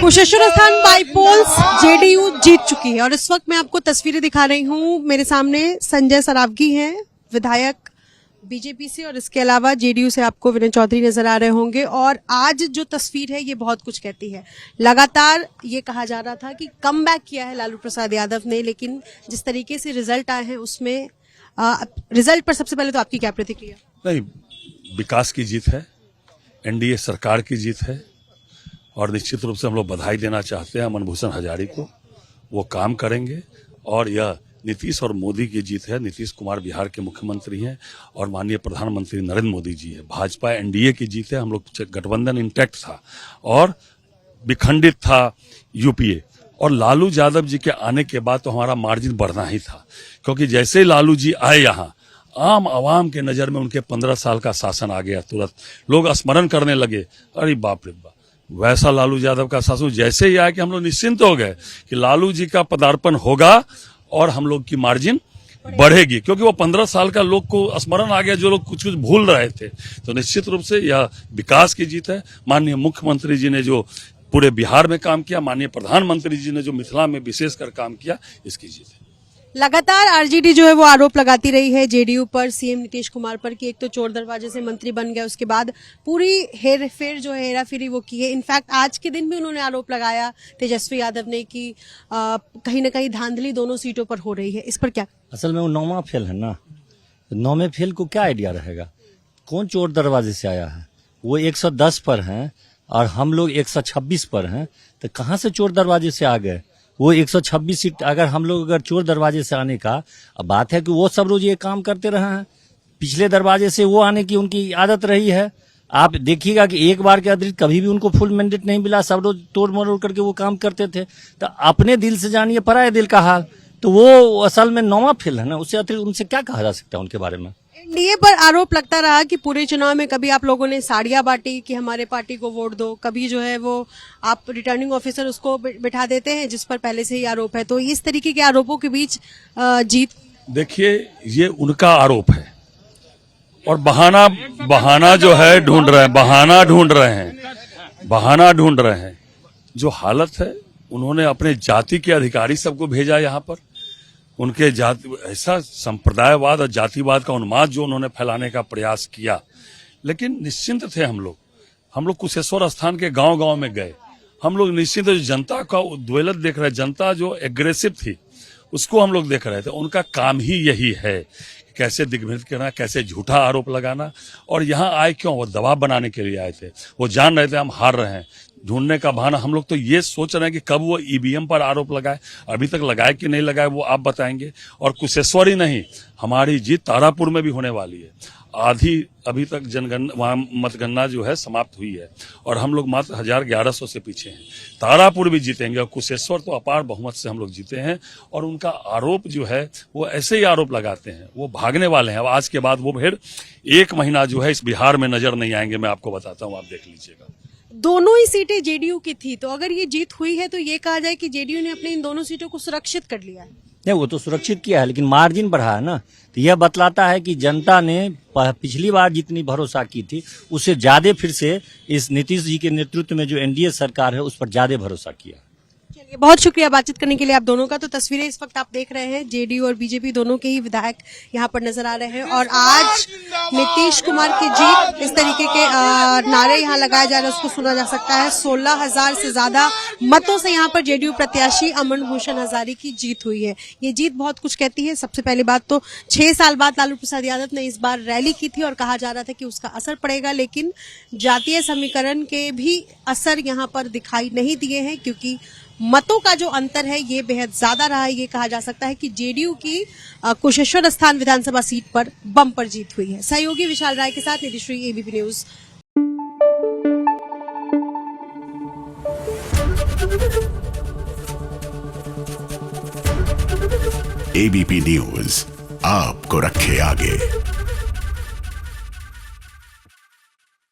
कुशेश्वर स्थान by poles JDU जीत चुकी है और इस वक्त मैं आपको तस्वीरें दिखा रही हूं। मेरे सामने संजय सरावगी हैं, विधायक बीजेपी से, और इसके अलावा जेडीयू से आपको विनय चौधरी नजर आ रहे होंगे। और आज जो तस्वीर है ये बहुत कुछ कहती है। लगातार ये कहा जा रहा था कि कमबैक किया है लालू प्रसाद यादव ने, लेकिन जिस तरीके से रिजल्ट आए हैं उसमें रिजल्ट पर सबसे पहले तो आपकी क्या प्रतिक्रिया? नहीं, विकास की जीत है, एनडीए सरकार की जीत है और निश्चित रूप से हम लोग बधाई देना चाहते हैं अमन भूषण हजारी को। वो काम करेंगे और यह नीतीश और मोदी की जीत है। नीतीश कुमार बिहार के मुख्यमंत्री हैं और माननीय प्रधानमंत्री नरेंद्र मोदी जी है। भाजपा एनडीए की जीत है। हम लोग गठबंधन इंटैक्ट था और विखंडित था यूपीए, और लालू यादव जी के आने के बाद तो हमारा मार्जिन बढ़ना ही था, क्योंकि जैसे ही लालू जी आए यहाँ आम आवाम के नजर में उनके 15 साल का शासन आ गया। तुरंत लोग स्मरण करने लगे, अरे बाप रे बाप, वैसा लालू यादव का शासन जैसे ही आया कि हम लोग निश्चिंत हो गए कि लालू जी का पदार्पण होगा और हम लोग की मार्जिन बढ़ेगी, क्योंकि वो 15 साल का लोग को स्मरण आ गया, जो लोग कुछ कुछ भूल रहे थे। तो निश्चित रूप से यह विकास की जीत है। माननीय मुख्यमंत्री जी ने जो पूरे बिहार में काम किया, माननीय प्रधानमंत्री जी ने जो मिथिला में विशेषकर काम किया, इसकी जीत है। लगातार आरजेडी जो है वो आरोप लगाती रही है जेडीयू पर, सीएम नीतीश कुमार पर, कि एक तो चोर दरवाजे से मंत्री बन गया, उसके बाद पूरी हेरफेर जो है हेराफेरी वो की है। इनफैक्ट आज के दिन भी उन्होंने आरोप लगाया तेजस्वी यादव ने कि कहीं ना कहीं धांधली दोनों सीटों पर हो रही है। इस पर क्या? असल में वो नौवां फेल है ना, नौवें फेल को क्या आइडिया रहेगा? कौन चोर दरवाजे से आया है? वो 110 पर हैं और हम लोग 126 पर हैं, तो कहाँ से चोर दरवाजे से आ गए? वो 126 सीट अगर हम लोग अगर चोर दरवाजे से आने का, अब बात है कि वो सब रोज ये काम करते रहे हैं। पिछले दरवाजे से वो आने की उनकी आदत रही है। आप देखिएगा कि एक बार के अतिरिक्त कभी भी उनको फुल मैंडेट नहीं मिला, सब रोज तोड़ मरोड़ करके वो काम करते थे। तो अपने दिल से जानिए पराये दिल का हाल, तो वो असल में नौवां फेल है ना। उससे अतिरिक्त उनसे क्या कहा जा सकता है उनके बारे में? एनडीए पर आरोप लगता रहा कि पूरे चुनाव में कभी आप लोगों ने साड़ियां बांटी कि हमारे पार्टी को वोट दो, कभी जो है वो आप रिटर्निंग ऑफिसर उसको बिठा देते हैं जिस पर पहले से ही आरोप है। तो इस तरीके के आरोपों के बीच जीत, देखिए ये उनका आरोप है और बहाना जो है ढूंढ रहे हैं, बहाना ढूंढ रहे हैं। जो हालत है, उन्होंने अपने जाति के अधिकारी सबको भेजा यहाँ पर, उनके जाति ऐसा संप्रदायवाद और जातिवाद का उन्माद जो उन्होंने फैलाने का प्रयास किया। लेकिन निश्चिंत थे हम लोग कुशेश्वर स्थान के गांव-गांव में गए। हम लोग निश्चिंत जनता का उद्वेलन देख रहे, जनता जो एग्रेसिव थी उसको हम लोग देख रहे थे। उनका काम ही यही है, कैसे दिग्भ्रमित करना, कैसे झूठा आरोप लगाना। और यहाँ आए क्यों? वो दबाव बनाने के लिए आए थे। वो जान रहे थे हम हार रहे हैं, ढूंढने का बहाना। हम लोग तो ये सोच रहे हैं कि कब वो ईवीएम पर आरोप लगाए। अभी तक लगाए कि नहीं लगाए वो आप बताएंगे। और कुशेश्वर ही नहीं, हमारी जीत तारापुर में भी होने वाली है। आधी अभी तक जनगणना वहां मतगणना जो है समाप्त हुई है और हम लोग मात्र 1100 से पीछे हैं। तारापुर भी जीतेंगे और कुशेश्वर तो अपार बहुमत से हम लोग जीते हैं। और उनका आरोप जो है वो ऐसे ही आरोप लगाते हैं, वो भागने वाले हैं। अब आज के बाद वो फिर 1 महीना जो है इस बिहार में नजर नहीं आएंगे। मैं आपको बताता हूँ, आप देख लीजिएगा। दोनों ही सीटें जेडीयू की थी, तो अगर ये जीत हुई है तो ये कहा जाए कि जेडीयू ने अपने इन दोनों सीटों को सुरक्षित कर लिया है। नहीं, वो तो सुरक्षित किया है, लेकिन मार्जिन बढ़ा है ना। तो यह बतलाता है कि जनता ने पिछली बार जितनी भरोसा की थी उससे ज्यादा फिर से इस नीतीश जी के नेतृत्व में जो एनडीए सरकार है उस पर ज्यादा भरोसा किया। चलिए, बहुत शुक्रिया बातचीत करने के लिए आप दोनों का। तो तस्वीरें इस वक्त आप देख रहे हैं, जेडीयू और बीजेपी दोनों के ही विधायक यहाँ पर नजर आ रहे हैं। और आज नीतीश कुमार की जीत, इस तरीके के नारे यहाँ लगाए जा रहे हैं, उसको सुना जा सकता है। 16,000 से ज्यादा मतों से यहाँ पर जेडीयू प्रत्याशी अमन भूषण हजारी की जीत हुई है। ये जीत बहुत कुछ कहती है। सबसे पहली बात तो 6 साल बाद लालू प्रसाद यादव ने इस बार रैली की थी और कहा जा रहा था कि उसका असर पड़ेगा, लेकिन जातीय समीकरण के भी असर यहाँ पर दिखाई नहीं दिए हैं, क्योंकि मतों का जो अंतर है ये बेहद ज्यादा रहा है। ये कहा जा सकता है कि जेडीयू की कुशेश्वर स्थान विधानसभा सीट पर बम्पर जीत हुई है। सहयोगी विशाल राय के साथ Nidhishree, ABP news. ABP news आपको रखे आगे।